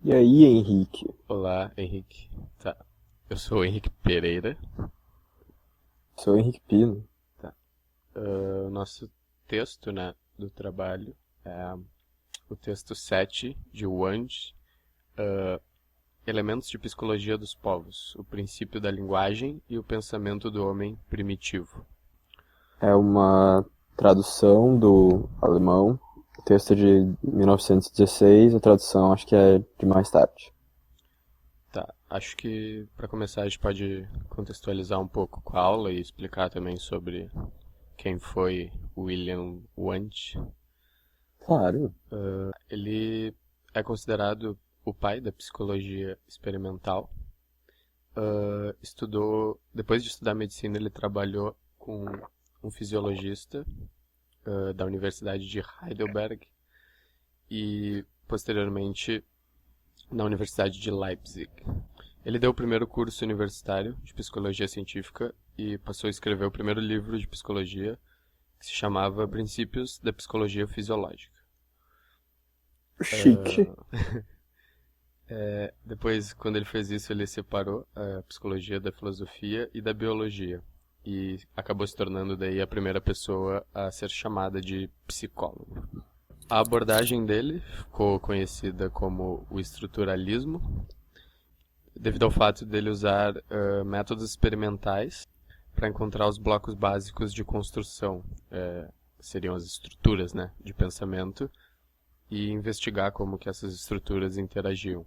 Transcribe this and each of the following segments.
E aí, Henrique? Olá, Henrique. Tá. Eu sou o Henrique Pereira. Sou o Henrique Pino. Tá. O nosso texto, né, do trabalho é o texto 7 de Wundt, Elementos de Psicologia dos Povos, o princípio da linguagem e o pensamento do homem primitivo. É uma tradução do alemão. O texto é de 1916, a tradução acho que é de mais tarde. Tá. Acho que para começar a gente pode contextualizar um pouco com a aula e explicar também sobre quem foi William Wundt. Claro. Ele é considerado o pai da psicologia experimental. Depois de estudar medicina, ele trabalhou com um fisiologista da Universidade de Heidelberg e, posteriormente, na Universidade de Leipzig. Ele deu o primeiro curso universitário de psicologia científica e passou a escrever o primeiro livro de psicologia, que se chamava Princípios da Psicologia Fisiológica. Chique. Depois, quando ele fez isso, ele separou a psicologia da filosofia e da biologia. E acabou se tornando daí a primeira pessoa a ser chamada de psicólogo. A abordagem dele ficou conhecida como o estruturalismo, devido ao fato dele usar métodos experimentais para encontrar os blocos básicos de construção, seriam as estruturas, né, de pensamento, e investigar como que essas estruturas interagiam.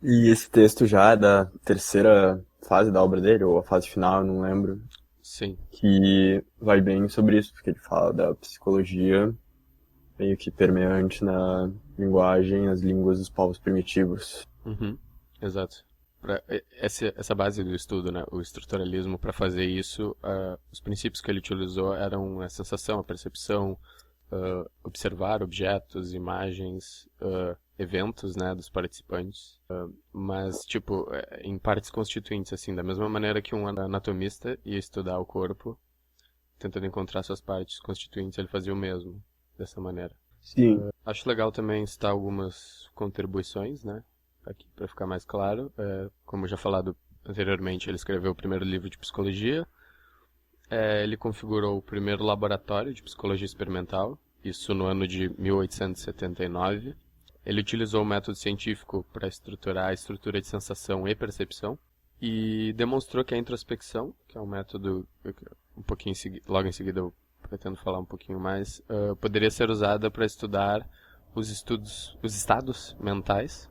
E esse texto já é da terceira fase da obra dele, ou a fase final, eu não lembro, Sim. que vai bem sobre isso, porque ele fala da psicologia meio que permeante na linguagem, as línguas dos povos primitivos. Uhum, exato. Essa base do estudo, né, o estruturalismo, para fazer isso, os princípios que ele utilizou eram a sensação, a percepção, observar objetos, imagens, eventos, né, dos participantes, mas, tipo, em partes constituintes, assim, da mesma maneira que um anatomista ia estudar o corpo, tentando encontrar suas partes constituintes, ele fazia o mesmo, dessa maneira. Sim. Acho legal também citar algumas contribuições, né? Aqui para ficar mais claro. Como já falado anteriormente, ele escreveu o primeiro livro de psicologia. Ele configurou o primeiro laboratório de psicologia experimental, isso no ano de 1879. Ele utilizou o método científico para estruturar a estrutura de sensação e percepção. E demonstrou que a introspecção, que é um método um pouquinho logo em seguida eu pretendo falar um pouquinho mais, poderia ser usada para estudar os estados mentais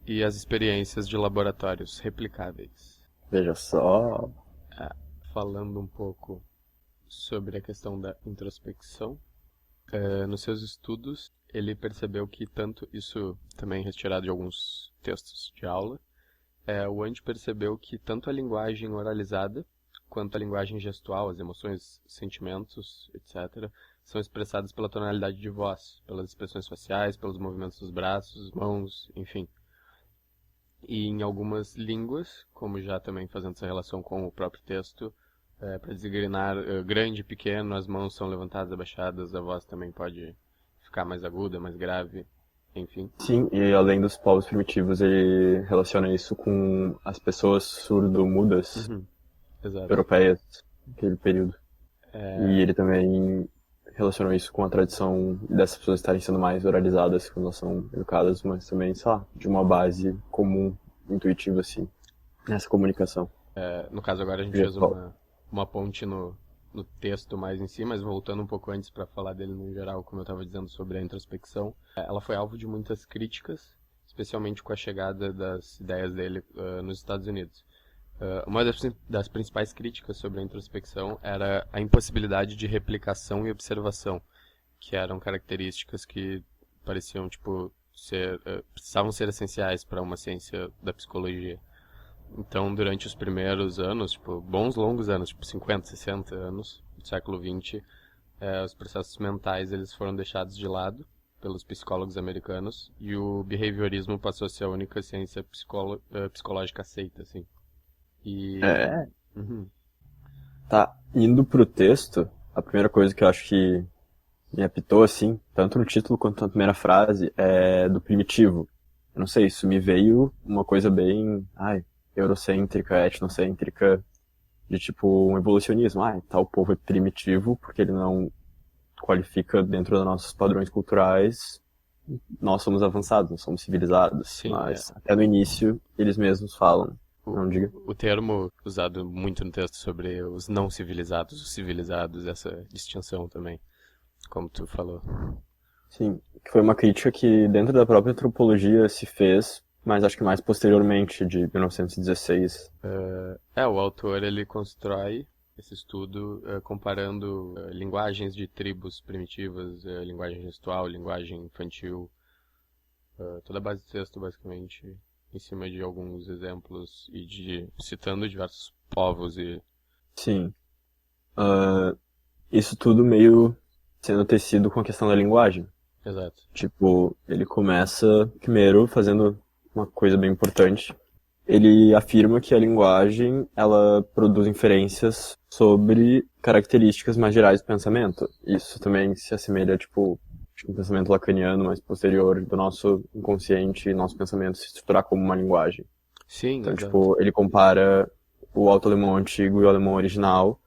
e as experiências de laboratórios replicáveis. Veja só. Falando um pouco sobre a questão da introspecção, nos seus estudos ele percebeu que tanto, isso também retirado de alguns textos de aula, o Wundt percebeu que tanto a linguagem oralizada quanto a linguagem gestual, as emoções, sentimentos, etc., são expressadas pela tonalidade de voz, pelas expressões faciais, pelos movimentos dos braços, mãos, enfim. E em algumas línguas, como já também fazendo essa relação com o próprio texto, para designar grande e pequeno, as mãos são levantadas, abaixadas, a voz também pode ficar mais aguda, mais grave, enfim. Sim, e além dos povos primitivos, ele relaciona isso com as pessoas surdo-mudas Uhum, exato. europeias naquele período. E ele também relacionou isso com a tradição dessas pessoas estarem sendo mais oralizadas quando elas são educadas, mas também, sei lá, de uma base comum, intuitiva, assim, nessa comunicação. No caso agora a gente fez Gestual. uma ponte no texto mais em si, mas voltando um pouco antes para falar dele no geral, como eu estava dizendo sobre a introspecção, ela foi alvo de muitas críticas, especialmente com a chegada das ideias dele nos Estados Unidos. Uma das principais críticas sobre a introspecção era a impossibilidade de replicação e observação, que eram características que pareciam, tipo, precisavam ser essenciais para uma ciência da psicologia. Então, durante os primeiros anos, tipo, bons longos anos, tipo 50, 60 anos do século XX, os processos mentais eles foram deixados de lado pelos psicólogos americanos e o behaviorismo passou a ser a única ciência psicológica aceita, assim. E... É, Uhum, tá. Indo pro texto, a primeira coisa que eu acho que me apitou, assim, tanto no título quanto na primeira frase, é do primitivo. eu não sei, isso me veio uma coisa bem, eurocêntrica, etnocêntrica, de tipo um evolucionismo. Tal povo é primitivo porque ele não qualifica dentro dos nossos padrões culturais. Nós somos avançados, nós somos civilizados. Sim, mas até no início eles mesmos falam. Não diga. O termo usado muito no texto sobre os não civilizados, os civilizados, essa distinção também, como tu falou. Sim, que foi uma crítica que dentro da própria antropologia se fez, mas acho que mais posteriormente, de 1916. O autor ele constrói esse estudo comparando linguagens de tribos primitivas, linguagem gestual, linguagem infantil, toda a base do texto basicamente em cima de alguns exemplos e citando diversos povos e... Sim. Isso tudo meio sendo tecido com a questão da linguagem. Exato. Tipo, ele começa primeiro fazendo uma coisa bem importante. Ele afirma que a linguagem, ela produz inferências sobre características mais gerais do pensamento. Isso também se assemelha, tipo, um pensamento lacaniano mais posterior do nosso inconsciente e nosso pensamento se estruturar como uma linguagem. Sim, então, exato. tipo, ele compara o alto alemão antigo e o alemão original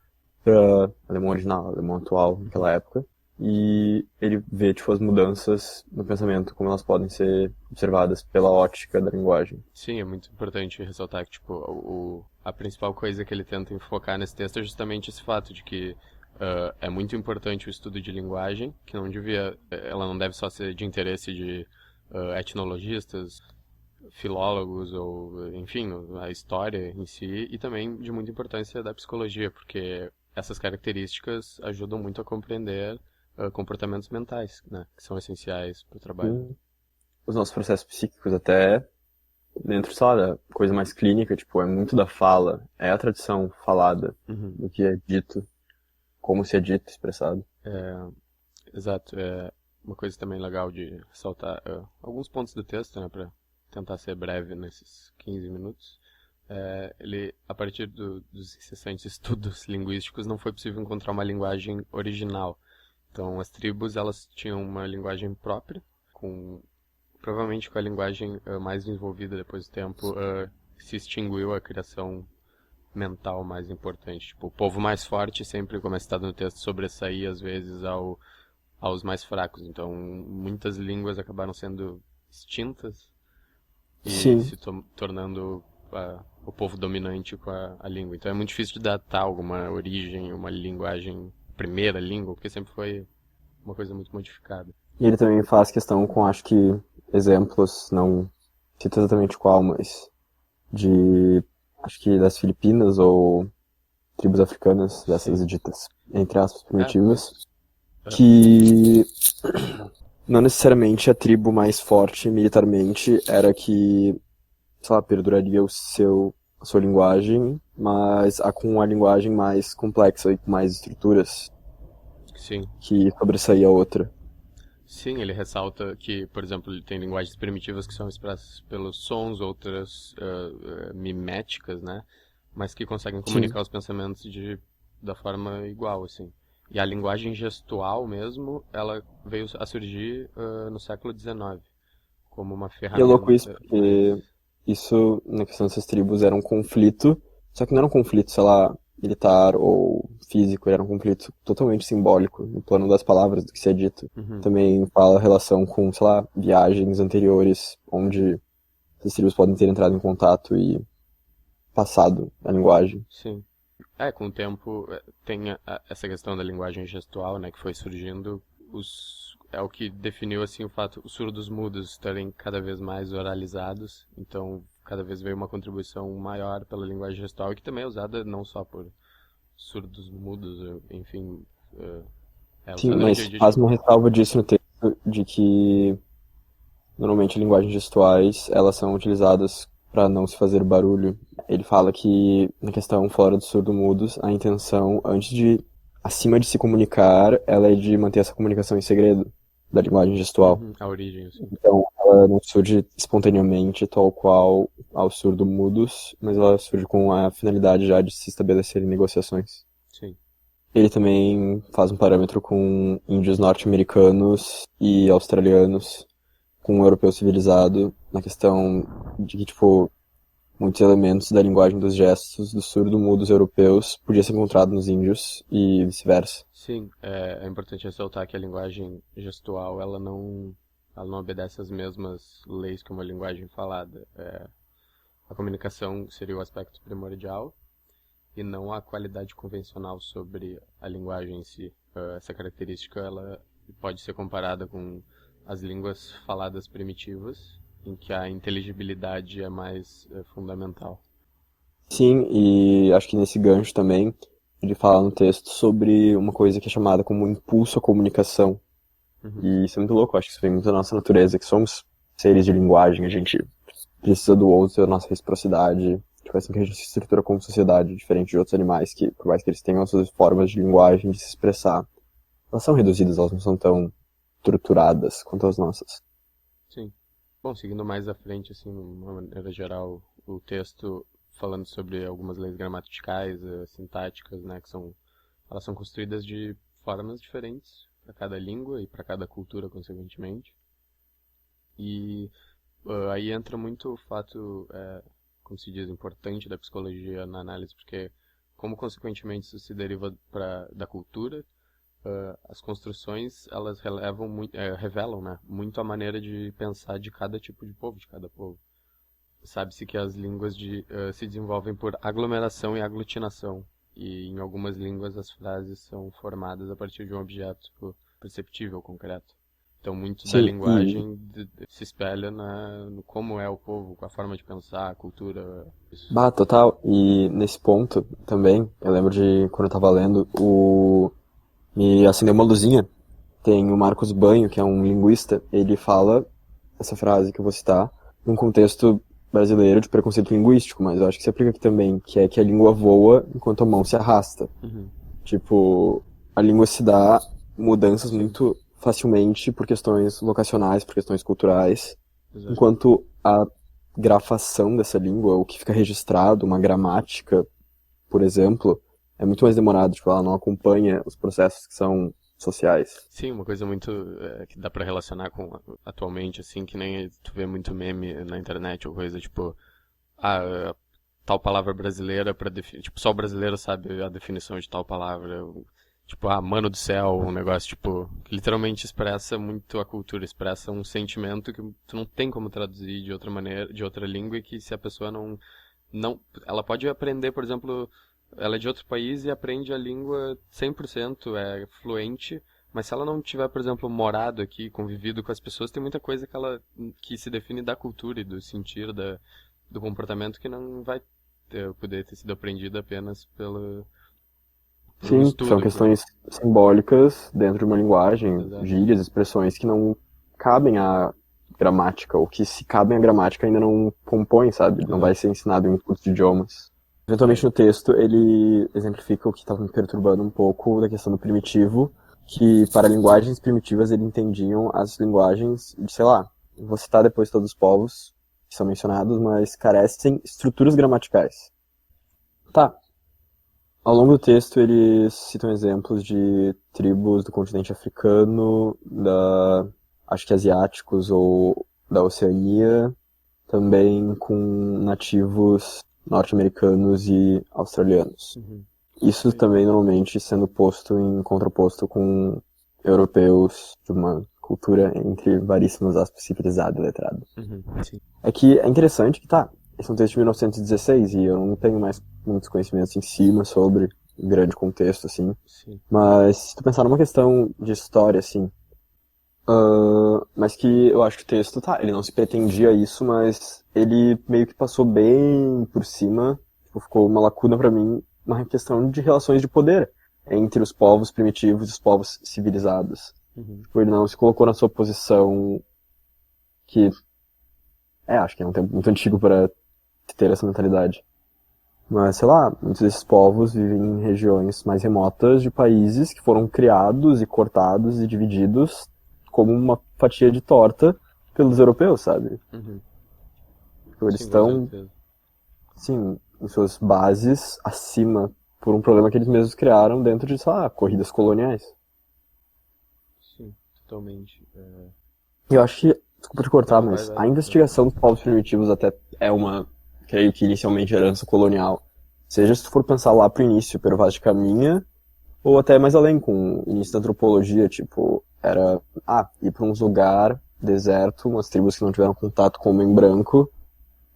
para alemão atual naquela época, e ele vê, tipo, as mudanças no pensamento, como elas podem ser observadas pela ótica da linguagem. Sim, é muito importante ressaltar que, tipo, a principal coisa que ele tenta enfocar nesse texto é justamente esse fato de que é muito importante o estudo de linguagem, que ela não deve só ser de interesse de etnologistas, filólogos ou, enfim, a história em si, e também de muita importância da psicologia, porque essas características ajudam muito a compreender comportamentos mentais, né, que são essenciais para o trabalho. Os nossos processos psíquicos até dentro, sei lá, da coisa mais clínica, tipo, é muito da fala, é a tradição falada do que é dito, como se é dito, expressado. Exato. Uma coisa também legal de ressaltar alguns pontos do texto, né, para tentar ser breve nesses 15 minutos. Ele, a partir dos incessantes estudos linguísticos, não foi possível encontrar uma linguagem original. Então, as tribos, elas tinham uma linguagem própria, provavelmente com a linguagem mais desenvolvida depois do tempo, se extinguiu a criação mental mais importante. Tipo, o povo mais forte sempre, como é citado no texto, sobressaía às vezes aos mais fracos. Então, muitas línguas acabaram sendo extintas e se tornando o povo dominante com a língua. Então, é muito difícil de datar alguma origem, uma linguagem, primeira língua, porque sempre foi uma coisa muito modificada. E ele também faz questão com, acho que, exemplos, não cito exatamente qual, mas acho que das Filipinas ou tribos africanas, dessas ditas, entre aspas, primitivas, que não necessariamente a tribo mais forte militarmente era que, sei lá, perduraria a sua linguagem, mas com a linguagem mais complexa e com mais estruturas. Sim. Que sobressaía a outra. Sim, ele ressalta que, por exemplo, ele tem linguagens primitivas que são expressas pelos sons, outras miméticas, né? Mas que conseguem comunicar os pensamentos da forma igual, assim. E a linguagem gestual mesmo, ela veio a surgir no século XIX, como uma ferramenta. E é louco isso, porque isso, na questão dessas tribos, era um conflito, só que não era um conflito, sei lá, militar ou físico, era um conflito totalmente simbólico, no plano das palavras, do que se é dito. Também fala relação com, sei lá, viagens anteriores, onde essas tribos podem ter entrado em contato e passado a linguagem. Sim. Com o tempo tem essa questão da linguagem gestual, né, que foi surgindo, é o que definiu, assim, o fato, os surdos mudos estarem cada vez mais oralizados, então cada vez veio uma contribuição maior pela linguagem gestual, que também é usada não só por surdos mudos, enfim. Sim, mas faz uma ressalva disso no texto, de que normalmente linguagens gestuais, elas são utilizadas para não se fazer barulho. Ele fala que, na questão fora dos surdo-mudos, a intenção, acima de se comunicar, ela é de manter essa comunicação em segredo da linguagem gestual. A origem, assim. Então, ela não surge espontaneamente, tal qual aos surdo-mudos, mas ela surge com a finalidade já de se estabelecerem negociações. Sim. Ele também faz um parâmetro com índios norte-americanos e australianos, com um europeu civilizado, na questão de que, tipo, muitos elementos da linguagem dos gestos dos surdo-mudos europeus podia ser encontrado nos índios e vice-versa. Sim, é importante ressaltar que a linguagem gestual, ela não obedece às mesmas leis que uma linguagem falada. A comunicação seria o aspecto primordial e não a qualidade convencional sobre a linguagem em si. Essa característica ela pode ser comparada com as línguas faladas primitivas, em que a inteligibilidade é mais fundamental. Sim, e acho que nesse gancho também, ele fala no texto sobre uma coisa que é chamada como impulso à comunicação. Uhum. E isso é muito louco, acho que isso vem muito da nossa natureza, que somos seres de linguagem, a gente precisa do outro, da nossa reciprocidade, que faz com que a gente se estrutura como sociedade, diferente de outros animais, que por mais que eles tenham suas formas de linguagem, de se expressar, elas são reduzidas, elas não são tão estruturadas quanto as nossas. Sim. Bom, seguindo mais à frente, assim, de uma maneira geral, o texto falando sobre algumas leis gramaticais, sintáticas, né, elas são construídas de formas diferentes para cada língua e para cada cultura, consequentemente. E aí entra muito o fato, como se diz, importante da psicologia na análise, porque como consequentemente isso se deriva da cultura, as construções elas revelam, né, muito a maneira de pensar de cada tipo de povo, de cada povo. Sabe-se que as línguas se desenvolvem por aglomeração e aglutinação, e em algumas línguas as frases são formadas a partir de um objeto perceptível, concreto. Então, muito da Sim, e linguagem se espelha no como é o povo, com a forma de pensar, a cultura. Isso. bah, total. E nesse ponto também, eu lembro de quando eu tava lendo, me acendeu uma luzinha. Tem o Marcos Banho, que é um linguista, ele fala essa frase que eu vou citar num contexto brasileiro de preconceito linguístico, mas eu acho que se aplica aqui também, que é que a língua voa enquanto a mão se arrasta. Uhum. Tipo, a língua se dá mudanças muito facilmente por questões locacionais, por questões culturais, Exato. enquanto a grafação dessa língua, o que fica registrado, uma gramática, por exemplo, é muito mais demorado, tipo, ela não acompanha os processos que são sociais. Sim, uma coisa muito que dá pra relacionar com atualmente, assim, que nem tu vê muito meme na internet ou coisa tipo, tal palavra brasileira para definir, tipo, só o brasileiro sabe a definição de tal palavra. Tipo, mano do céu, um negócio, tipo, que literalmente expressa muito a cultura, expressa um sentimento que tu não tem como traduzir de outra maneira, de outra língua, e que se a pessoa não, ela pode aprender, por exemplo, ela é de outro país e aprende a língua 100%, é fluente, mas se ela não tiver, por exemplo, morado aqui, convivido com as pessoas, tem muita coisa que se define da cultura e do sentir, do comportamento que não vai poder ter sido aprendida apenas por um Sim, são estudo. questões simbólicas dentro de uma linguagem, Exato. gírias, expressões que não cabem à gramática, ou que se cabem à gramática ainda não compõem, sabe? Não vai Exato. ser ensinado em um curso de idiomas. Eventualmente no texto ele exemplifica o que estava me perturbando um pouco da questão do primitivo, que para linguagens primitivas ele entendiam as linguagens de, sei lá, vou citar depois todos os povos que são mencionados, mas carecem estruturas gramaticais. Tá, ao longo do texto, eles citam exemplos de tribos do continente africano, acho que asiáticos ou da Oceania, também com nativos norte-americanos e australianos. Uhum. Isso Sim. também normalmente sendo posto em contraposto com europeus de uma cultura, entre varíssimas aspas, civilizada e letrada. Uhum. Sim. É que é interessante que tá, esse é um texto de 1916 e eu não tenho mais muitos conhecimentos em cima sobre o grande contexto, assim. Sim. Mas se tu pensar numa questão de história, assim, mas que eu acho que o texto, tá, ele não se pretendia isso, mas ele meio que passou bem por cima, tipo, ficou uma lacuna pra mim, uma questão de relações de poder entre os povos primitivos e os povos civilizados. Uhum. Tipo, ele não se colocou na sua posição que, acho que é um tempo muito antigo para ter essa mentalidade. Mas, sei lá, muitos desses povos vivem em regiões mais remotas de países que foram criados e cortados e divididos como uma fatia de torta pelos europeus, sabe? Uhum. Então, eles Sim, com estão, certeza. sim, em suas bases acima por um problema que eles mesmos criaram dentro de, sei lá, corridas coloniais. Sim, totalmente. E eu acho que Desculpa te cortar, Não, mas a vai. investigação dos povos primitivos até é uma, creio que inicialmente herança colonial. Seja se tu for pensar lá pro início, pelo Vaz de Caminha, ou até mais além, com o início da antropologia, tipo, era, ir pra uns lugar deserto, umas tribos que não tiveram contato com o homem branco,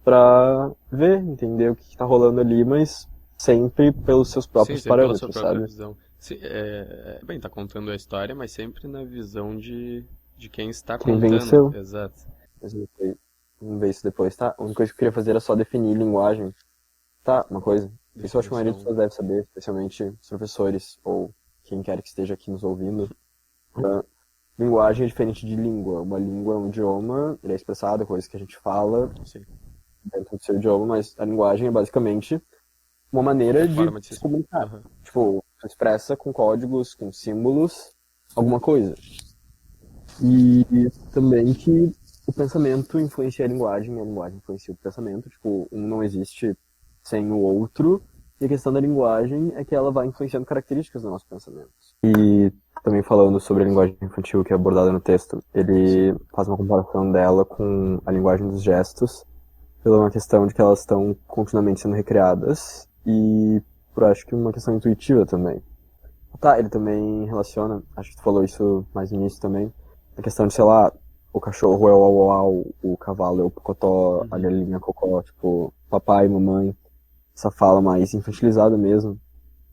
pra ver, entender o que tá rolando ali, mas sempre pelos seus Sim, próprios sempre pela sua parâmetros, própria sabe? visão. Sim, bem, tá contando a história, mas sempre na visão de quem está Quem contando. venceu. Exato. Mas vamos ver isso depois, tá? A única coisa que eu queria fazer era só definir linguagem. Tá, uma coisa. Isso eu acho que a maioria das Definição. pessoas deve saber, especialmente os professores, ou quem quer que esteja aqui nos ouvindo. Ah, linguagem é diferente de língua. Uma língua é um idioma, ele é expressado, coisas que a gente fala Sim. dentro do seu idioma, mas a linguagem é basicamente uma maneira de Forma de se. se comunicar. Aham. Tipo, você expressa com códigos, com símbolos, alguma coisa. E também que o pensamento influencia a linguagem influencia o pensamento. Tipo, um não existe sem o outro. E a questão da linguagem é que ela vai influenciando características dos nossos pensamentos. E também falando sobre a linguagem infantil que é abordada no texto, ele faz uma comparação dela com a linguagem dos gestos, pela uma questão de que elas estão continuamente sendo recriadas e por acho que uma questão intuitiva também. Tá, ele também relaciona, acho que tu falou isso mais no início também, a questão de, sei lá, o cachorro é o au, au, au, o cavalo é o pocotó, a galinha é o cocó, tipo, papai, mamãe, essa fala mais infantilizada mesmo,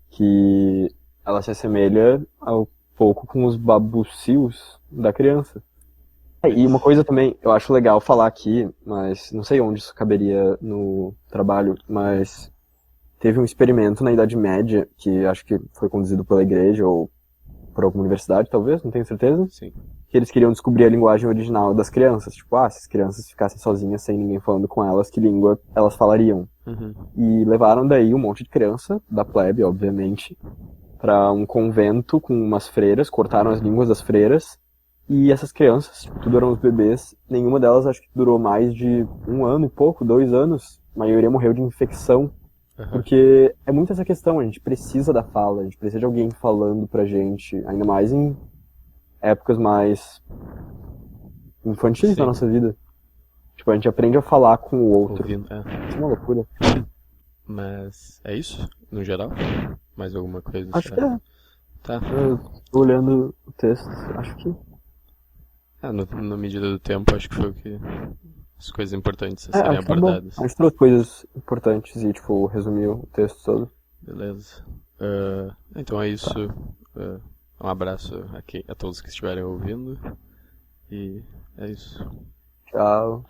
que ela se assemelha ao pouco com os babucios da criança. E uma coisa também, eu acho legal falar aqui, mas não sei onde isso caberia no trabalho, mas teve um experimento na Idade Média, que acho que foi conduzido pela igreja ou por alguma universidade, talvez, não tenho certeza, Sim. que eles queriam descobrir a linguagem original das crianças. Tipo, se as crianças ficassem sozinhas, sem ninguém falando com elas, que língua elas falariam. Uhum. E levaram daí um monte de criança, da plebe, obviamente, para um convento com umas freiras, cortaram as línguas das freiras, e essas crianças, tipo, tudo eram os bebês, nenhuma delas acho que durou mais de 1 ano e pouco, 2 anos. A maioria morreu de infecção. Aham. Porque é muito essa questão, a gente precisa da fala, a gente precisa de alguém falando pra gente, ainda mais em épocas mais infantis Sim. da nossa vida. Tipo, a gente aprende a falar com o outro. Ouvindo. Isso é uma loucura. Mas é isso, no geral? Mais alguma coisa? Acho que é. Tá. Eu tô olhando o texto, acho que. Na medida do tempo, acho que foi o que. As coisas importantes a serem Acho que tá bom. abordadas. A gente trouxe coisas importantes e, tipo, resumiu o texto todo. Beleza. Então é isso. Um abraço aqui a todos que estiverem ouvindo. E é isso. Tchau.